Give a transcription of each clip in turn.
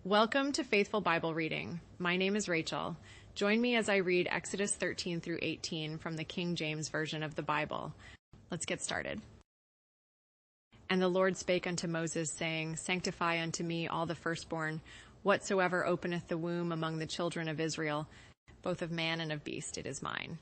Welcome to Faithful Bible Reading. My name is Rachel. Join me as I read Exodus 13 through 18 from the King James Version of the Bible. Let's get started. And the Lord spake unto Moses, saying, Sanctify unto me all the firstborn, whatsoever openeth the womb among the children of Israel, both of man and of beast, it is mine.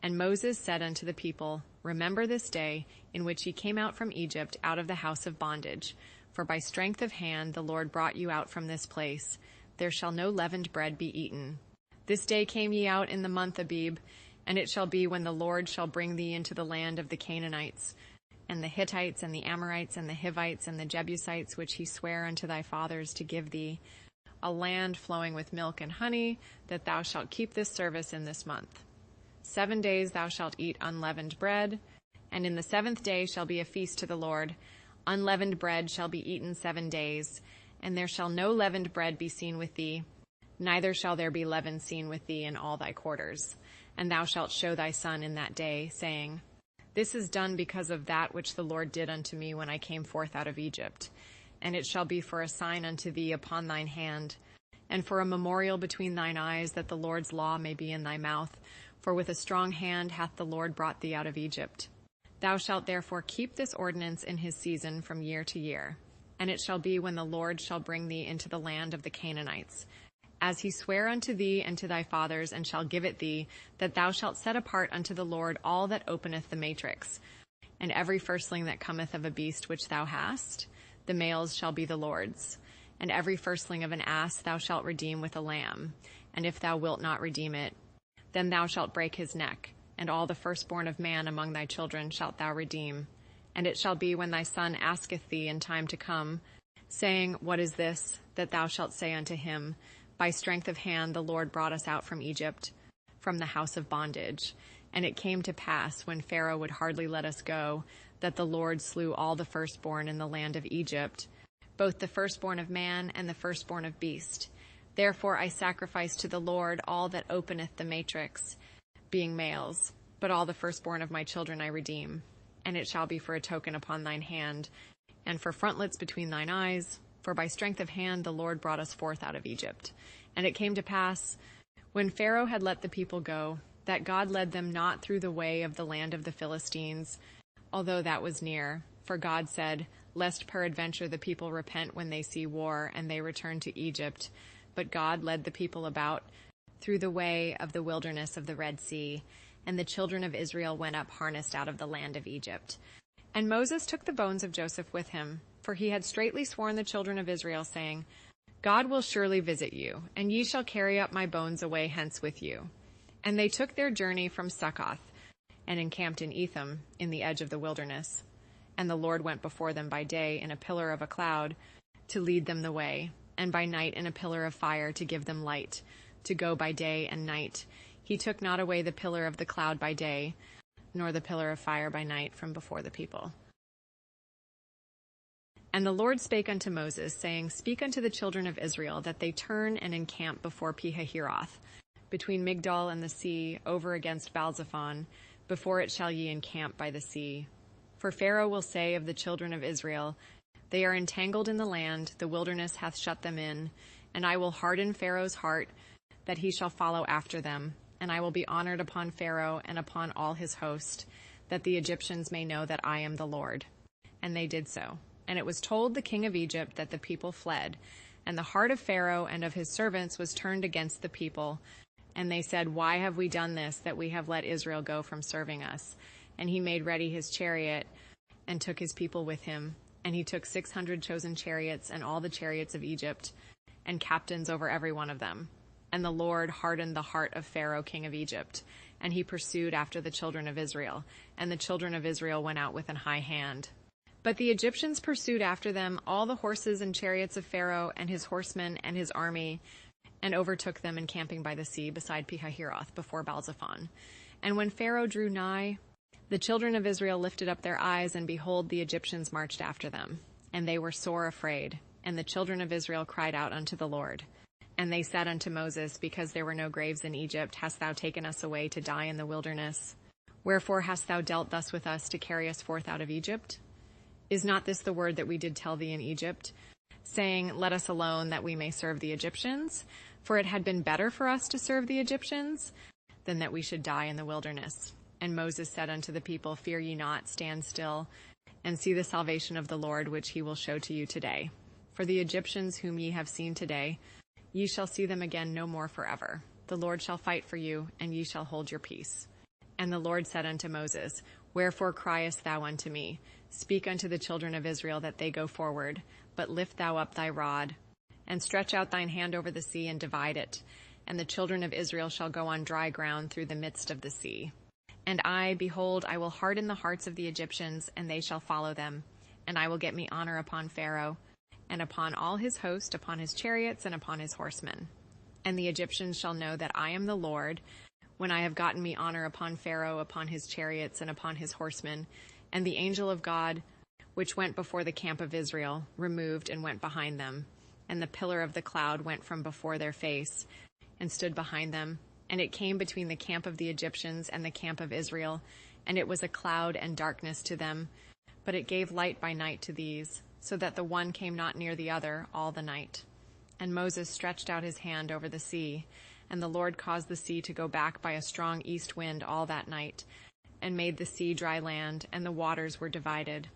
And Moses said unto the people, Remember this day in which ye came out from Egypt, out of the house of bondage. For by strength of hand the Lord brought you out from this place. There shall no leavened bread be eaten. This day came ye out in the month Abib, and it shall be when the Lord shall bring thee into the land of the Canaanites, and the Hittites, and the Amorites, and the Hivites, and the Jebusites, which he sware unto thy fathers to give thee, a land flowing with milk and honey, that thou shalt keep this service in this month. 7 days thou shalt eat unleavened bread, and in the seventh day shall be a feast to the Lord. Unleavened bread shall be eaten 7 days, and there shall no leavened bread be seen with thee, neither shall there be leaven seen with thee in all thy quarters. And thou shalt show thy son in that day, saying, This is done because of that which the Lord did unto me when I came forth out of Egypt. And it shall be for a sign unto thee upon thine hand, and for a memorial between thine eyes, that the Lord's law may be in thy mouth. For with a strong hand hath the Lord brought thee out of Egypt. Thou shalt therefore keep this ordinance in his season from year to year. And it shall be when the Lord shall bring thee into the land of the Canaanites, as he sware unto thee and to thy fathers, and shall give it thee, that thou shalt set apart unto the Lord all that openeth the matrix. And every firstling that cometh of a beast which thou hast, the males shall be the Lord's. And every firstling of an ass thou shalt redeem with a lamb. And if thou wilt not redeem it, then thou shalt break his neck. And all the firstborn of man among thy children shalt thou redeem. And it shall be when thy son asketh thee in time to come, saying, What is this? That thou shalt say unto him, By strength of hand the Lord brought us out from Egypt, from the house of bondage. And it came to pass, when Pharaoh would hardly let us go, that the Lord slew all the firstborn in the land of Egypt, both the firstborn of man and the firstborn of beast. Therefore I sacrifice to the Lord all that openeth the matrix, being males, but all the firstborn of my children I redeem. And it shall be for a token upon thine hand, and for frontlets between thine eyes, for by strength of hand the Lord brought us forth out of Egypt. And it came to pass, when Pharaoh had let the people go, that God led them not through the way of the land of the Philistines, although that was near. For God said, Lest peradventure the people repent when they see war, and they return to Egypt. But God led the people about through the way of the wilderness of the Red Sea, and the children of Israel went up harnessed out of the land of Egypt. And Moses took the bones of Joseph with him, for he had straitly sworn the children of Israel, saying, God will surely visit you, and ye shall carry up my bones away hence with you. And they took their journey from Succoth, and encamped in Etham, in the edge of the wilderness. And the Lord went before them by day in a pillar of a cloud, to lead them the way, and by night in a pillar of fire to give them light, to go by day and night. He took not away the pillar of the cloud by day, nor the pillar of fire by night from before the people. And the Lord spake unto Moses, saying, Speak unto the children of Israel, that they turn and encamp before Pihahiroth, between Migdol and the sea, over against Baalzephon, before it shall ye encamp by the sea. For Pharaoh will say of the children of Israel, They are entangled in the land, the wilderness hath shut them in, and I will harden Pharaoh's heart, that he shall follow after them. And I will be honored upon Pharaoh and upon all his host, that the Egyptians may know that I am the Lord. And they did so. And it was told the king of Egypt that the people fled, and the heart of Pharaoh and of his servants was turned against the people. And they said, Why have we done this, that we have let Israel go from serving us? And he made ready his chariot, and took his people with him. And he took 600 chosen chariots, and all the chariots of Egypt, and captains over every one of them. And the Lord hardened the heart of Pharaoh king of Egypt, and he pursued after the children of Israel. And the children of Israel went out with an high hand. But the Egyptians pursued after them all the horses and chariots of Pharaoh and his horsemen and his army, and overtook them encamping by the sea beside Pihahiroth before Baalzephon. And when Pharaoh drew nigh, the children of Israel lifted up their eyes, and behold, the Egyptians marched after them. And they were sore afraid. And the children of Israel cried out unto the Lord. And they said unto Moses, Because there were no graves in Egypt, hast thou taken us away to die in the wilderness? Wherefore hast thou dealt thus with us to carry us forth out of Egypt? Is not this the word that we did tell thee in Egypt? saying, "Let us alone that we may serve the Egyptians. For it had been better for us to serve the Egyptians than that we should die in the wilderness." And Moses said unto the people, "Fear ye not, stand still, and see the salvation of the Lord, which he will show to you today. For the Egyptians whom ye have seen today, ye shall see them again no more forever. The Lord shall fight for you, and ye shall hold your peace." And the Lord said unto Moses, "Wherefore criest thou unto me? Speak unto the children of Israel that they go forward, but lift thou up thy rod, and stretch out thine hand over the sea, and divide it. And the children of Israel shall go on dry ground through the midst of the sea. And I, behold, I will harden the hearts of the Egyptians, and they shall follow them. And I will get me honor upon Pharaoh, and upon all his host, upon his chariots, and upon his horsemen. And the Egyptians shall know that I am the Lord, when I have gotten me honor upon Pharaoh, upon his chariots, and upon his horsemen." And the angel of God, which went before the camp of Israel, removed and went behind them. And the pillar of the cloud went from before their face, and stood behind them. And it came between the camp of the Egyptians and the camp of Israel, and it was a cloud and darkness to them. But it gave light by night to these, so that the one came not near the other all the night. And Moses stretched out his hand over the sea, and the Lord caused the sea to go back by a strong east wind all that night, and made the sea dry land, and the waters were divided.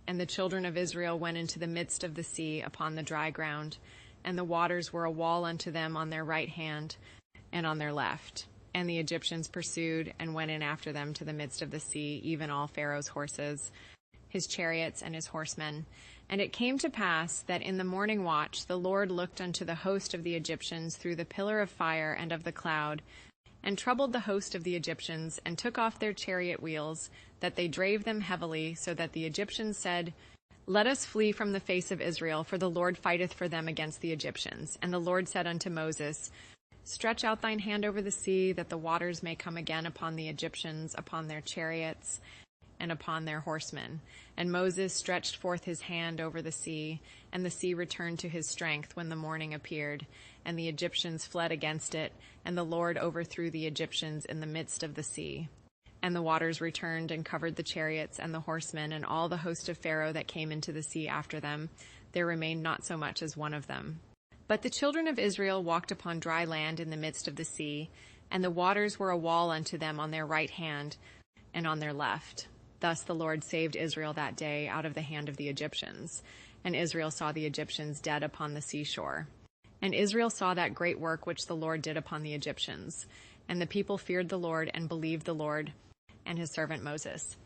And the children of Israel went into the midst of the sea upon the dry ground, and the waters were a wall unto them on their right hand and on their left. And the Egyptians pursued and went in after them to the midst of the sea, even all Pharaoh's horses, his chariots, and his horsemen. And it came to pass that in the morning watch the Lord looked unto the host of the Egyptians through the pillar of fire and of the cloud, and troubled the host of the Egyptians, and took off their chariot wheels, that they drave them heavily, so that the Egyptians said, "Let us flee from the face of Israel, for the Lord fighteth for them against the Egyptians." And the Lord said unto Moses, "Stretch out thine hand over the sea, that the waters may come again upon the Egyptians, upon their chariots, and upon their horsemen." And Moses stretched forth his hand over the sea, and the sea returned to his strength when the morning appeared, and the Egyptians fled against it, and the Lord overthrew the Egyptians in the midst of the sea. And the waters returned and covered the chariots and the horsemen, and all the host of Pharaoh that came into the sea after them. There remained not so much as one of them. But the children of Israel walked upon dry land in the midst of the sea, and the waters were a wall unto them on their right hand and on their left. Thus the Lord saved Israel that day out of the hand of the Egyptians. And Israel saw the Egyptians dead upon the seashore. And Israel saw that great work which the Lord did upon the Egyptians. And the people feared the Lord and believed the Lord and his servant Moses.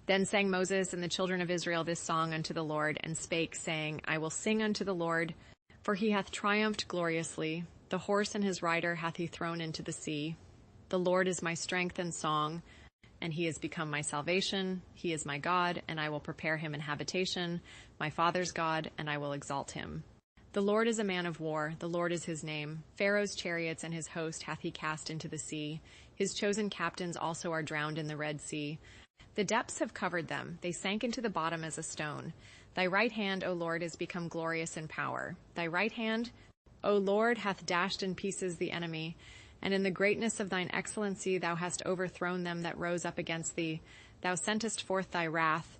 Then sang Moses and the children of Israel this song unto the Lord, and spake, saying, "I will sing unto the Lord, for he hath triumphed gloriously. The horse and his rider hath he thrown into the sea. The Lord is my strength and song, and he is become my salvation. He is my God, and I will prepare him an habitation, my father's God, and I will exalt him. The Lord is a man of war, the Lord is his name. Pharaoh's chariots and his host hath he cast into the sea. His chosen captains also are drowned in the Red Sea. The depths have covered them, they sank into the bottom as a stone. Thy right hand, O Lord, is become glorious in power. Thy right hand, O Lord, hath dashed in pieces the enemy, and in the greatness of thine excellency thou hast overthrown them that rose up against thee. Thou sentest forth thy wrath,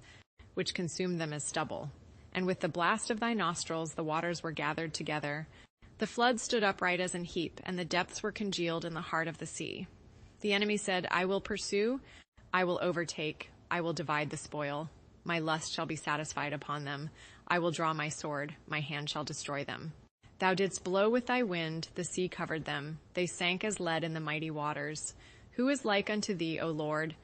which consumed them as stubble. And with the blast of thy nostrils the waters were gathered together. The floods stood upright as an heap, and the depths were congealed in the heart of the sea. The enemy said, I will pursue, I will overtake, I will divide the spoil. My lust shall be satisfied upon them. I will draw my sword, my hand shall destroy them. Thou didst blow with thy wind, the sea covered them. They sank as lead in the mighty waters. Who is like unto thee, O Lord,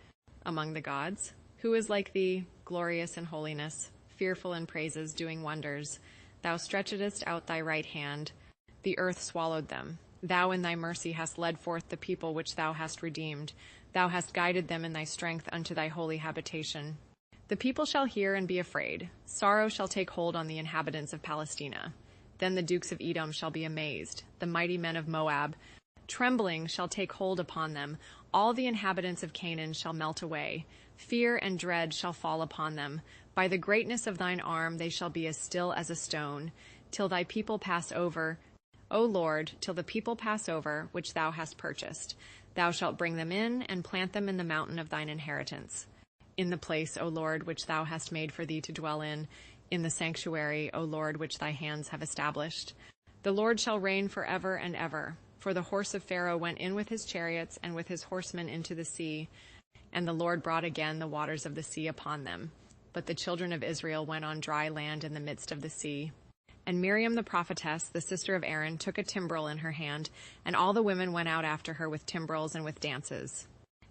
among the gods? Who is like thee, glorious in holiness, fearful in praises, doing wonders? Thou stretchedst out thy right hand. The earth swallowed them. Thou in thy mercy hast led forth the people which thou hast redeemed. Thou hast guided them in thy strength unto thy holy habitation. The people shall hear and be afraid. Sorrow shall take hold on the inhabitants of Palestina. Then the dukes of Edom shall be amazed. The mighty men of Moab, trembling, shall take hold upon them. All the inhabitants of Canaan shall melt away. Fear and dread shall fall upon them. By the greatness of thine arm they shall be as still as a stone, till thy people pass over, O Lord, till the people pass over, which thou hast purchased. Thou shalt bring them in, and plant them in the mountain of thine inheritance. In the place, O Lord, which thou hast made for thee to dwell in in the sanctuary, O Lord, which thy hands have established. The Lord shall reign forever and ever. For the horse of Pharaoh went in with his chariots and with his horsemen into the sea, and the Lord brought again the waters of the sea upon them. But the children of Israel went on dry land in the midst of the sea. And Miriam the prophetess, the sister of Aaron, took a timbrel in her hand, and all the women went out after her with timbrels and with dances.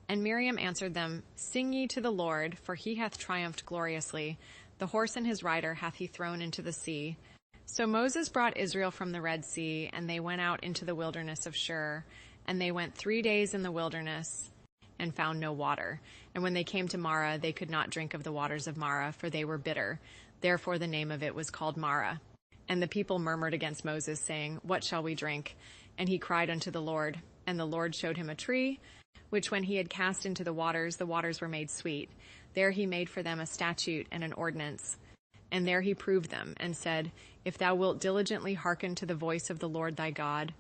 And Miriam answered them, Sing ye to the Lord, for he hath triumphed gloriously. The horse and his rider hath he thrown into the sea. So Moses brought Israel from the Red Sea, and they went out into the wilderness of Shur. And they went 3 days in the wilderness, and found no water. And when they came to Marah, they could not drink of the waters of Marah, for they were bitter. Therefore the name of it was called Marah. And the people murmured against Moses, saying, What shall we drink? And he cried unto the Lord. And the Lord showed him a tree, which when he had cast into the waters were made sweet. There he made for them a statute and an ordinance. And there he proved them, and said, If thou wilt diligently hearken to the voice of the Lord thy God,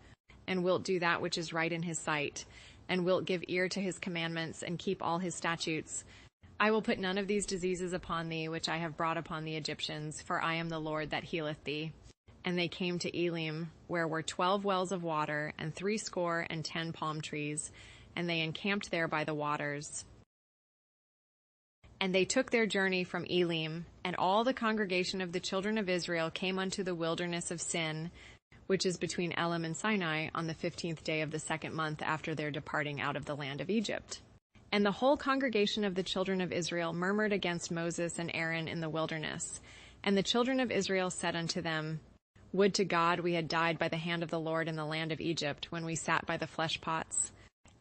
and wilt do that which is right in his sight, and wilt give ear to his commandments, and keep all his statutes, I will put none of these diseases upon thee, which I have brought upon the Egyptians, for I am the Lord that healeth thee. And they came to Elim, where were 12 wells of water, and 70 palm trees, and they encamped there by the waters. And they took their journey from Elim, and all the congregation of the children of Israel came unto the wilderness of Sin, which is between Elim and Sinai, on the 15th day of the 2nd month after their departing out of the land of Egypt. And the whole congregation of the children of Israel murmured against Moses and Aaron in the wilderness. And the children of Israel said unto them, Would to God we had died by the hand of the Lord in the land of Egypt, when we sat by the flesh pots,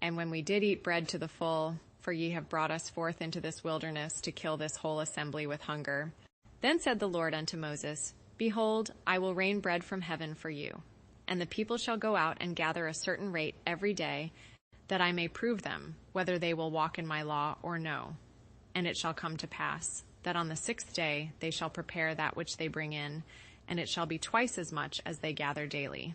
and when we did eat bread to the full, for ye have brought us forth into this wilderness to kill this whole assembly with hunger. Then said the Lord unto Moses, Behold, I will rain bread from heaven for you, and the people shall go out and gather a certain rate every day, that I may prove them, whether they will walk in my law or no. And it shall come to pass, that on the 6th day they shall prepare that which they bring in, and it shall be twice as much as they gather daily.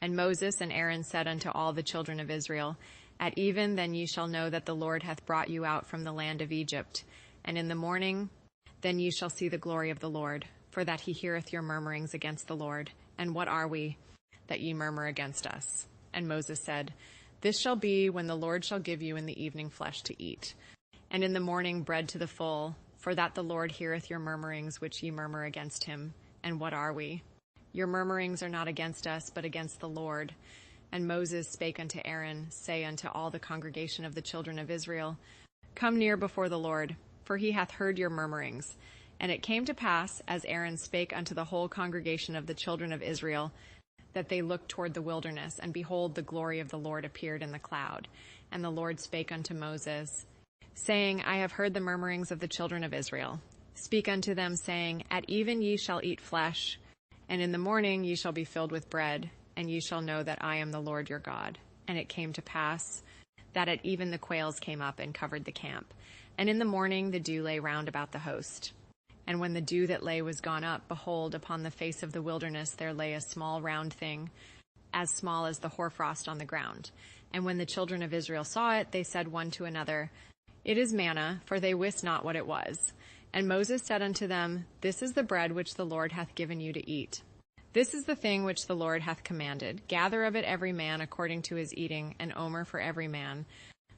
And Moses and Aaron said unto all the children of Israel, At even then ye shall know that the Lord hath brought you out from the land of Egypt. And in the morning then ye shall see the glory of the Lord, for that he heareth your murmurings against the Lord. And what are we, that ye murmur against us? And Moses said, This shall be when the Lord shall give you in the evening flesh to eat, and in the morning bread to the full, for that the Lord heareth your murmurings which ye murmur against him. And what are we? Your murmurings are not against us, but against the Lord. And Moses spake unto Aaron, Say unto all the congregation of the children of Israel, Come near before the Lord, for he hath heard your murmurings. And it came to pass, as Aaron spake unto the whole congregation of the children of Israel, that they looked toward the wilderness, and behold, the glory of the Lord appeared in the cloud. And the Lord spake unto Moses, saying, I have heard the murmurings of the children of Israel. Speak unto them, saying, At even ye shall eat flesh, and in the morning ye shall be filled with bread, and ye shall know that I am the Lord your God. And it came to pass that at even the quails came up and covered the camp. And in the morning the dew lay round about the host. And when the dew that lay was gone up, behold, upon the face of the wilderness there lay a small round thing, as small as the hoarfrost on the ground. And when the children of Israel saw it, they said one to another, It is manna, for they wist not what it was. And Moses said unto them, This is the bread which the Lord hath given you to eat. This is the thing which the Lord hath commanded. Gather of it every man according to his eating, an omer for every man,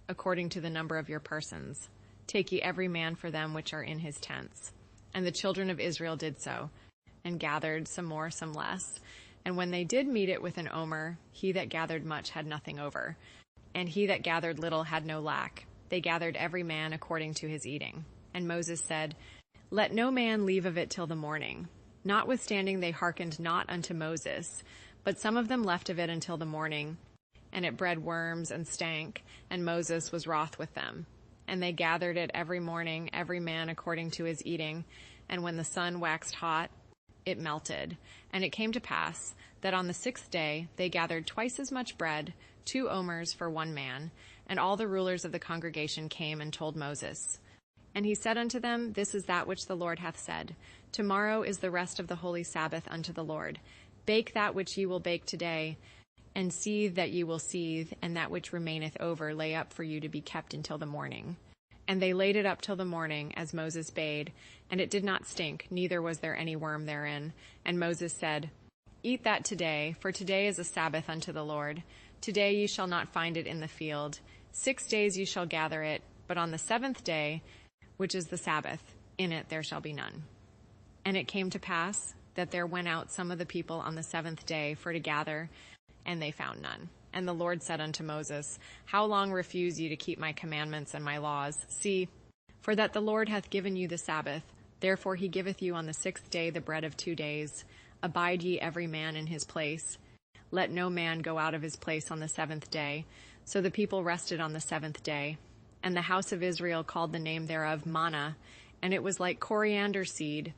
according to the number of your persons. Take ye every man for them which are in his tents. And the children of Israel did so, and gathered some more, some less. And when they did meet it with an omer, he that gathered much had nothing over, and he that gathered little had no lack. They gathered every man according to his eating. And Moses said, Let no man leave of it till the morning. Notwithstanding they hearkened not unto Moses, but some of them left of it until the morning, and it bred worms and stank, and Moses was wroth with them. And they gathered it every morning, every man according to his eating, and when the sun waxed hot, it melted. And it came to pass that on the 6th day they gathered twice as much bread, 2 omers for one man, and all the rulers of the congregation came and told Moses. And he said unto them, This is that which the Lord hath said. Tomorrow is the rest of the holy Sabbath unto the Lord. Bake that which ye will bake today, and seethe that ye will seethe, and that which remaineth over lay up for you to be kept until the morning. And they laid it up till the morning, as Moses bade, and it did not stink, neither was there any worm therein. And Moses said, Eat that today, for today is a Sabbath unto the Lord. Today ye shall not find it in the field. 6 days ye shall gather it, but on the 7th day, which is the Sabbath, in it there shall be none. And it came to pass that there went out some of the people on the 7th day for to gather, and they found none. And the Lord said unto Moses, How long refuse ye to keep my commandments and my laws? See, for that the Lord hath given you the Sabbath, therefore he giveth you on the 6th day the bread of 2 days. Abide ye every man in his place. Let no man go out of his place on the 7th day. So the people rested on the 7th day. And the house of Israel called the name thereof manna, and it was like coriander seed,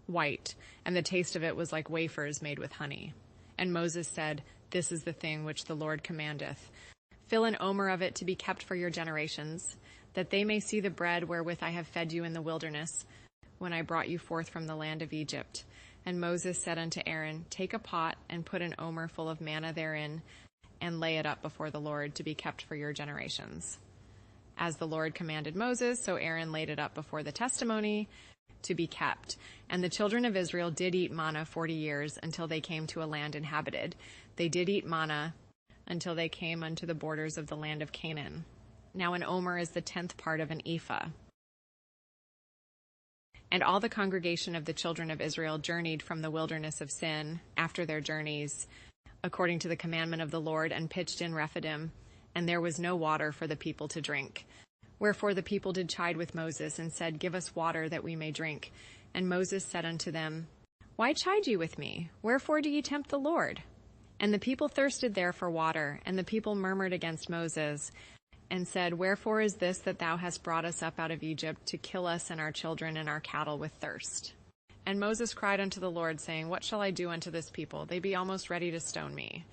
white, and the taste of it was like wafers made with honey. And Moses said, This is the thing which the Lord commandeth. Fill an omer of it to be kept for your generations, that they may see the bread wherewith I have fed you in the wilderness, when I brought you forth from the land of Egypt. And Moses said unto Aaron, Take a pot, and put an omer full of manna therein, and lay it up before the Lord to be kept for your generations. As the Lord commanded Moses, so Aaron laid it up before the testimony to be kept. And the children of Israel did eat manna 40 years, until they came to a land inhabited. They did eat manna until they came unto the borders of the land of Canaan. Now an omer is the 10th part of an ephah. And all the congregation of the children of Israel journeyed from the wilderness of Sin after their journeys, according to the commandment of the Lord, and pitched in Rephidim, and there was no water for the people to drink. Wherefore the people did chide with Moses, and said, Give us water that we may drink. And Moses said unto them, Why chide ye with me? Wherefore do ye tempt the Lord? And the people thirsted there for water, and the people murmured against Moses, and said, Wherefore is this that thou hast brought us up out of Egypt, to kill us and our children and our cattle with thirst? And Moses cried unto the Lord, saying, What shall I do unto this people? They be almost ready to stone me.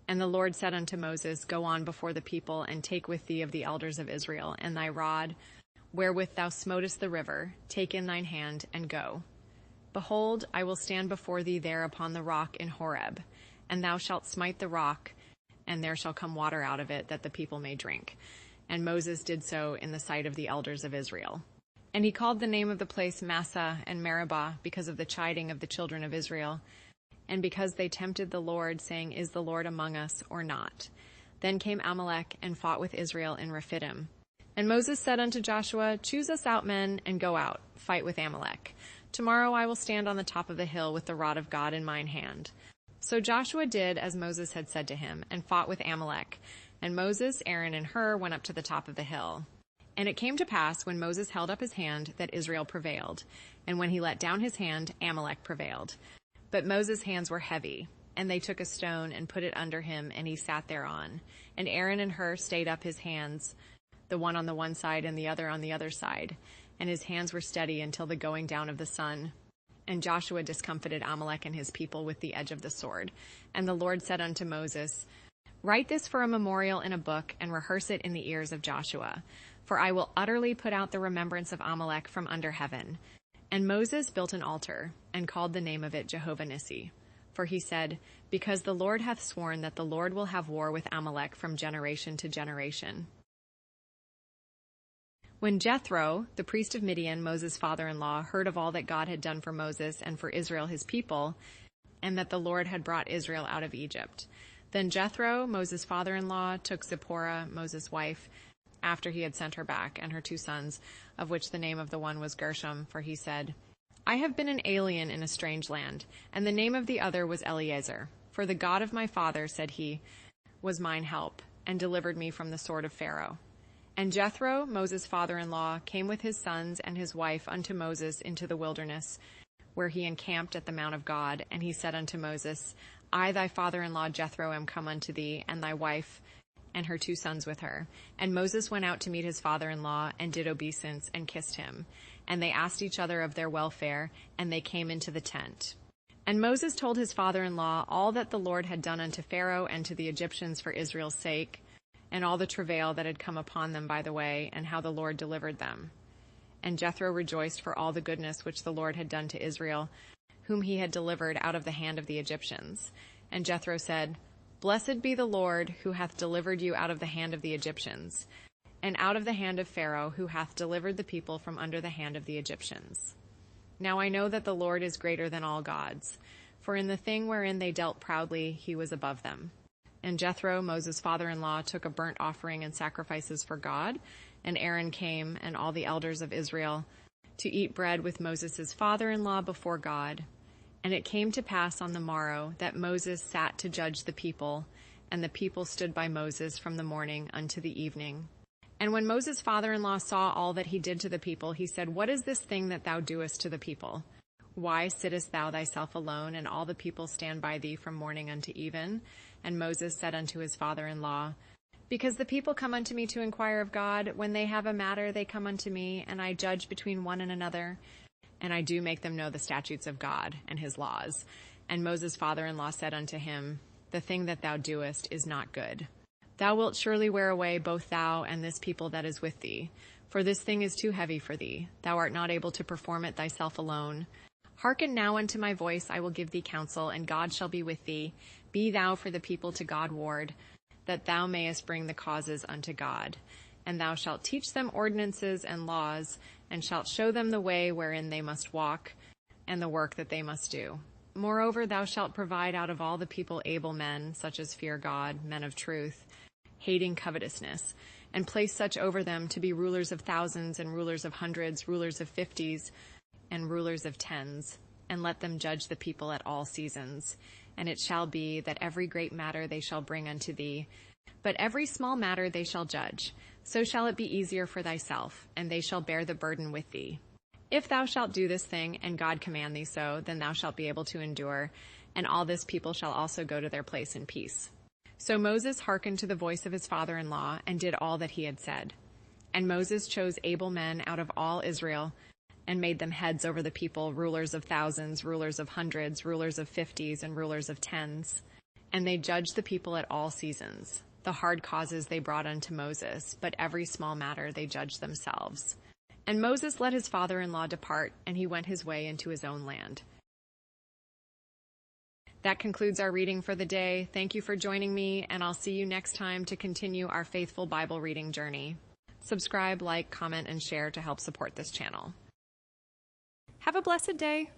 And the Lord said unto Moses, Go on before the people, and take with thee of the elders of Israel, and thy rod, wherewith thou smotest the river, take in thine hand, and go. Behold, I will stand before thee there upon the rock in Horeb, and thou shalt smite the rock, and there shall come water out of it, that the people may drink. And Moses did so in the sight of the elders of Israel. And he called the name of the place Massah and Meribah, because of the chiding of the children of Israel, and because they tempted the Lord, saying, Is the Lord among us or not? Then came Amalek and fought with Israel in Rephidim. And Moses said unto Joshua, Choose us out men, and go out, fight with Amalek. Tomorrow I will stand on the top of the hill with the rod of God in mine hand. So Joshua did as Moses had said to him, and fought with Amalek. And Moses, Aaron, and Hur went up to the top of the hill. And it came to pass, when Moses held up his hand, that Israel prevailed. And when he let down his hand, Amalek prevailed. But Moses' hands were heavy, and they took a stone and put it under him, and he sat thereon. And Aaron and Hur stayed up his hands, the one on the one side and the other on the other side. And his hands were steady until the going down of the sun. And Joshua discomfited Amalek and his people with the edge of the sword. And the Lord said unto Moses, Write this for a memorial in a book, and rehearse it in the ears of Joshua. For I will utterly put out the remembrance of Amalek from under heaven. And Moses built an altar, and called the name of it Jehovah Nissi. For he said, Because the Lord hath sworn that the Lord will have war with Amalek from generation to generation. When Jethro, the priest of Midian, Moses' father-in-law, heard of all that God had done for Moses and for Israel his people, and that the Lord had brought Israel out of Egypt, then Jethro, Moses' father-in-law, took Zipporah, Moses' wife, after he had sent her back, and her 2 sons, of which the name of the one was Gershom, for he said, I have been an alien in a strange land, and the name of the other was Eliezer. For the God of my father, said he, was mine help, and delivered me from the sword of Pharaoh. And Jethro, Moses' father-in-law, came with his sons and his wife unto Moses into the wilderness, where he encamped at the mount of God. And he said unto Moses, I, thy father-in-law Jethro, am come unto thee, and thy wife, and her 2 sons with her. And Moses went out to meet his father-in-law, and did obeisance, and kissed him. And they asked each other of their welfare, and they came into the tent. And Moses told his father-in-law all that the Lord had done unto Pharaoh and to the Egyptians for Israel's sake, and all the travail that had come upon them by the way, and how the Lord delivered them. And Jethro rejoiced for all the goodness which the Lord had done to Israel, whom he had delivered out of the hand of the Egyptians. And Jethro said, Blessed be the Lord, who hath delivered you out of the hand of the Egyptians. and out of the hand of Pharaoh, who hath delivered the people from under the hand of the Egyptians. Now I know that the Lord is greater than all gods, for in the thing wherein they dealt proudly he was above them. And Jethro, Moses' father-in-law, took a burnt offering and sacrifices for God, and Aaron came, and all the elders of Israel, to eat bread with Moses' father-in-law before God. And it came to pass on the morrow that Moses sat to judge the people, and the people stood by Moses from the morning unto the evening. And when Moses' father-in-law saw all that he did to the people, he said, What is this thing that thou doest to the people? Why sittest thou thyself alone, and all the people stand by thee from morning unto even? And Moses said unto his father-in-law, Because the people come unto me to inquire of God. When they have a matter, they come unto me, and I judge between one and another. And I do make them know the statutes of God and his laws. And Moses' father-in-law said unto him, The thing that thou doest is not good. Thou wilt surely wear away both thou and this people that is with thee. For this thing is too heavy for thee. Thou art not able to perform it thyself alone. Hearken now unto my voice, I will give thee counsel, and God shall be with thee. Be thou for the people to God ward, that thou mayest bring the causes unto God. And thou shalt teach them ordinances and laws, and shalt show them the way wherein they must walk, and the work that they must do. Moreover, thou shalt provide out of all the people able men, such as fear God, men of truth, hating covetousness, and place such over them to be rulers of thousands and rulers of hundreds, rulers of 50s, and rulers of 10s, and let them judge the people at all seasons. And it shall be that every great matter they shall bring unto thee, but every small matter they shall judge. So shall it be easier for thyself, and they shall bear the burden with thee. If thou shalt do this thing, and God command thee so, then thou shalt be able to endure, and all this people shall also go to their place in peace. So Moses hearkened to the voice of his father-in-law, and did all that he had said. And Moses chose able men out of all Israel, and made them heads over the people, rulers of thousands, rulers of hundreds, rulers of 50s, and rulers of 10s. And they judged the people at all seasons. The hard causes they brought unto Moses, but every small matter they judged themselves. And Moses let his father-in-law depart, and he went his way into his own land. That concludes our reading for the day. Thank you for joining me, and I'll see you next time to continue our faithful Bible reading journey. Subscribe, like, comment, and share to help support this channel. Have a blessed day.